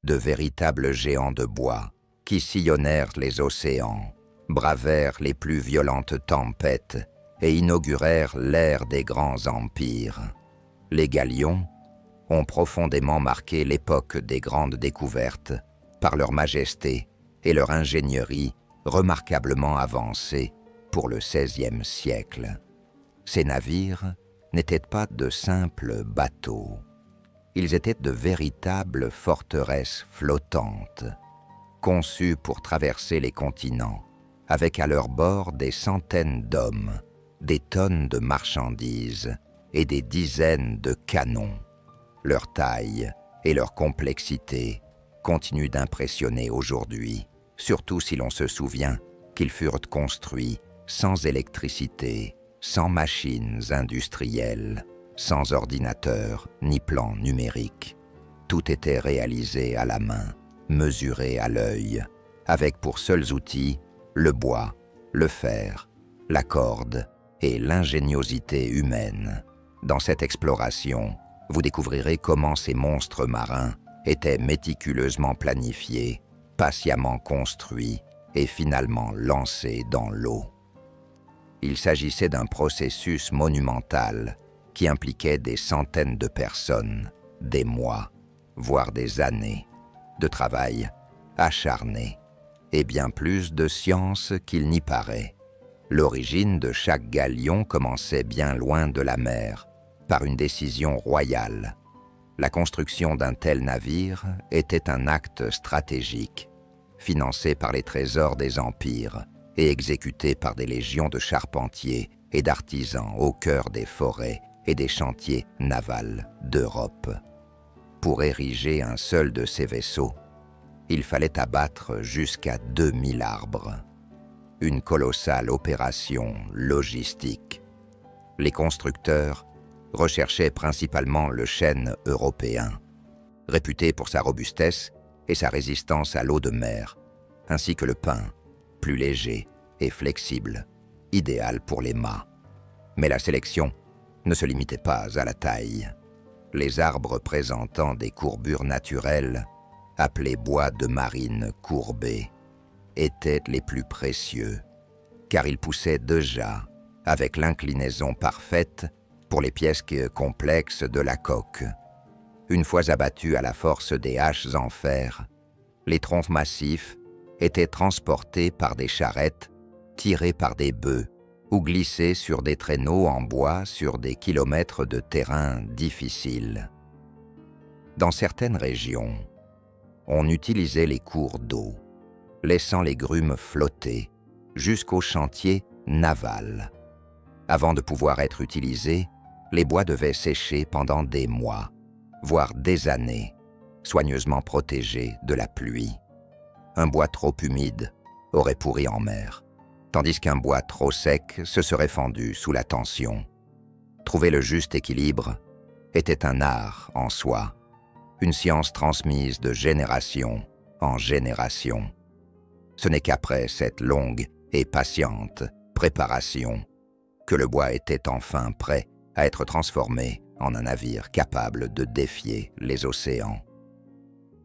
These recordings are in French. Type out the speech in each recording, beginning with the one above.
de véritables géants de bois qui sillonnèrent les océans, bravèrent les plus violentes tempêtes et inaugurèrent l'ère des grands empires. Les galions ont profondément marqué l'époque des grandes découvertes par leur majesté et leur ingénierie remarquablement avancée pour le XVIe siècle. Ces navires n'étaient pas de simples bateaux. Ils étaient de véritables forteresses flottantes, conçues pour traverser les continents, avec à leur bord des centaines d'hommes, des tonnes de marchandises et des dizaines de canons. Leur taille et leur complexité continuent d'impressionner aujourd'hui, surtout si l'on se souvient qu'ils furent construits sans électricité, sans machines industrielles, sans ordinateur ni plan numérique. Tout était réalisé à la main, mesuré à l'œil, avec pour seuls outils le bois, le fer, la corde et l'ingéniosité humaine. Dans cette exploration, vous découvrirez comment ces monstres marins étaient méticuleusement planifiés, patiemment construits et finalement lancés dans l'eau. Il s'agissait d'un processus monumental qui impliquait des centaines de personnes, des mois, voire des années, de travail acharné et bien plus de science qu'il n'y paraît. L'origine de chaque galion commençait bien loin de la mer, par une décision royale. La construction d'un tel navire était un acte stratégique, financé par les trésors des empires et exécuté par des légions de charpentiers et d'artisans au cœur des forêts et des chantiers navals d'Europe. Pour ériger un seul de ces vaisseaux, il fallait abattre jusqu'à 2000 arbres. Une colossale opération logistique. Les constructeurs recherchaient principalement le chêne européen, réputé pour sa robustesse et sa résistance à l'eau de mer, ainsi que le pin, plus léger et flexible, idéal pour les mâts. Mais la sélection ne se limitait pas à la taille. Les arbres présentant des courbures naturelles, appelés bois de marine courbés, étaient les plus précieux, car ils poussaient déjà avec l'inclinaison parfaite pour les pièces complexes de la coque. Une fois abattus à la force des haches en fer, les troncs massifs étaient transportés par des charrettes tirées par des bœufs ou glissés sur des traîneaux en bois sur des kilomètres de terrain difficiles. Dans certaines régions, on utilisait les cours d'eau, laissant les grumes flotter jusqu'au chantier naval. Avant de pouvoir être utilisés, les bois devaient sécher pendant des mois, voire des années, soigneusement protégés de la pluie. Un bois trop humide aurait pourri en mer, tandis qu'un bois trop sec se serait fendu sous la tension. Trouver le juste équilibre était un art en soi, une science transmise de génération en génération. Ce n'est qu'après cette longue et patiente préparation que le bois était enfin prêt à être transformé en un navire capable de défier les océans.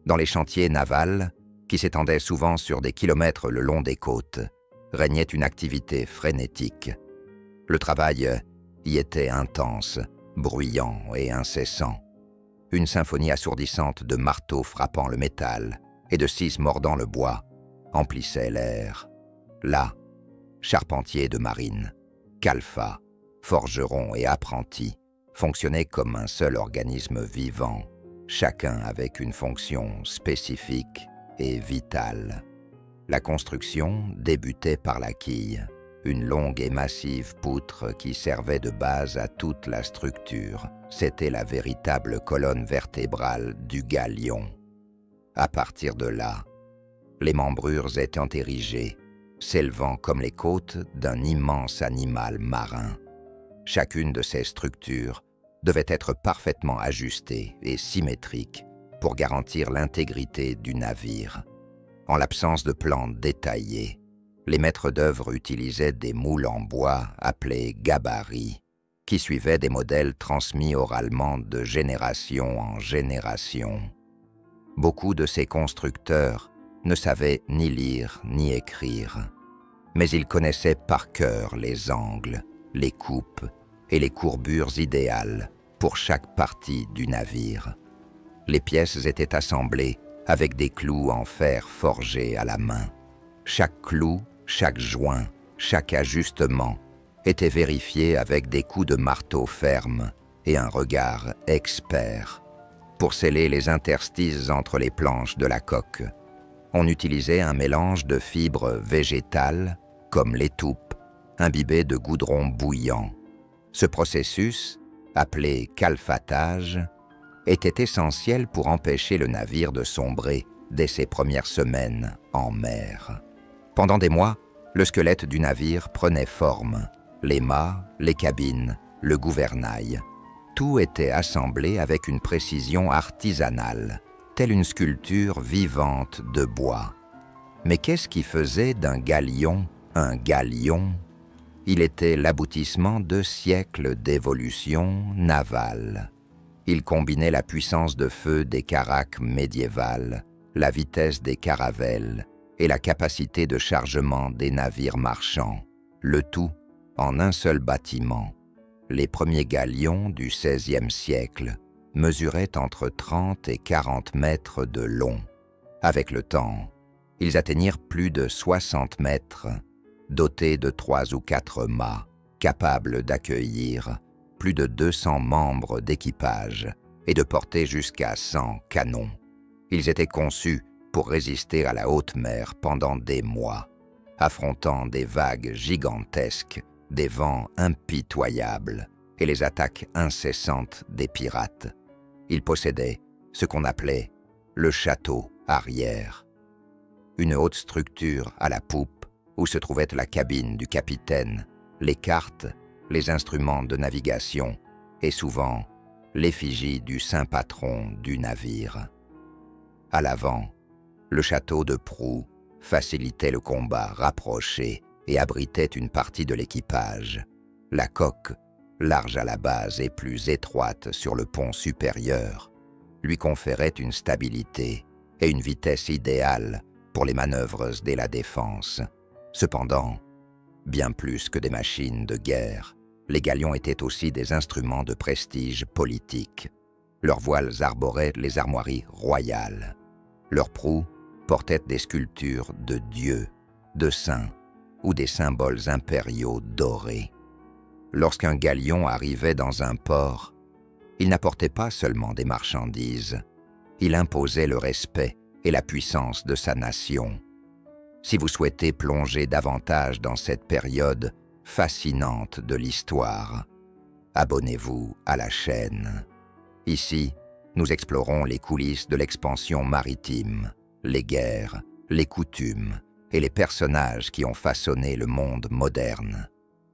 Dans les chantiers navals, qui s'étendaient souvent sur des kilomètres le long des côtes, régnait une activité frénétique. Le travail y était intense, bruyant et incessant. Une symphonie assourdissante de marteaux frappant le métal et de scies mordant le bois emplissait l'air. Là, charpentiers de marine, calfats, forgerons et apprentis fonctionnaient comme un seul organisme vivant, chacun avec une fonction spécifique et vitale. La construction débutait par la quille, une longue et massive poutre qui servait de base à toute la structure. C'était la véritable colonne vertébrale du galion. À partir de là, les membrures étaient érigées, s'élevant comme les côtes d'un immense animal marin. Chacune de ces structures devait être parfaitement ajustée et symétrique pour garantir l'intégrité du navire. En l'absence de plans détaillés, les maîtres d'œuvre utilisaient des moules en bois appelés gabarits, qui suivaient des modèles transmis oralement de génération en génération. Beaucoup de ces constructeurs ne savaient ni lire ni écrire, mais ils connaissaient par cœur les angles, les coupes et les courbures idéales pour chaque partie du navire. Les pièces étaient assemblées avec des clous en fer forgés à la main. Chaque clou, chaque joint, chaque ajustement était vérifié avec des coups de marteau fermes et un regard expert. Pour sceller les interstices entre les planches de la coque, on utilisait un mélange de fibres végétales, comme l'étoupe, imbibées de goudron bouillant. Ce processus, appelé calfatage, était essentiel pour empêcher le navire de sombrer dès ses premières semaines en mer. Pendant des mois, le squelette du navire prenait forme. Les mâts, les cabines, le gouvernail. Tout était assemblé avec une précision artisanale, telle une sculpture vivante de bois. Mais qu'est-ce qui faisait d'un galion un galion? Il était l'aboutissement de siècles d'évolution navale. Il combinait la puissance de feu des caraques médiévales, la vitesse des caravelles et la capacité de chargement des navires marchands, le tout en un seul bâtiment. Les premiers galions du XVIe siècle mesuraient entre 30 et 40 mètres de long. Avec le temps, ils atteignirent plus de 60 mètres, dotés de 3 ou 4 mâts, capables d'accueillir plus de 200 membres d'équipage et de porter jusqu'à 100 canons. Ils étaient conçus pour résister à la haute mer pendant des mois, affrontant des vagues gigantesques, des vents impitoyables et les attaques incessantes des pirates. Ils possédaient ce qu'on appelait le château arrière, une haute structure à la poupe où se trouvait la cabine du capitaine, les cartes, les instruments de navigation et souvent l'effigie du saint patron du navire. À l'avant, le château de proue facilitait le combat rapproché et abritait une partie de l'équipage. La coque, large à la base et plus étroite sur le pont supérieur, lui conférait une stabilité et une vitesse idéale pour les manœuvres dès la défense. Cependant, bien plus que des machines de guerre, les galions étaient aussi des instruments de prestige politique. Leurs voiles arboraient les armoiries royales. Leurs proues portaient des sculptures de dieux, de saints ou des symboles impériaux dorés. Lorsqu'un galion arrivait dans un port, il n'apportait pas seulement des marchandises, il imposait le respect et la puissance de sa nation. Si vous souhaitez plonger davantage dans cette période fascinante de l'histoire, abonnez-vous à la chaîne. Ici, nous explorons les coulisses de l'expansion maritime, les guerres, les coutumes et les personnages qui ont façonné le monde moderne.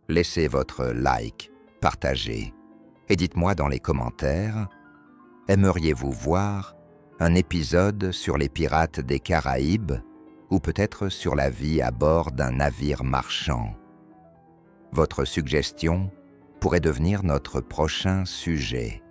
Laissez votre like, partagez et dites-moi dans les commentaires, aimeriez-vous voir un épisode sur les pirates des Caraïbes ou peut-être sur la vie à bord d'un navire marchand? Votre suggestion pourrait devenir notre prochain sujet.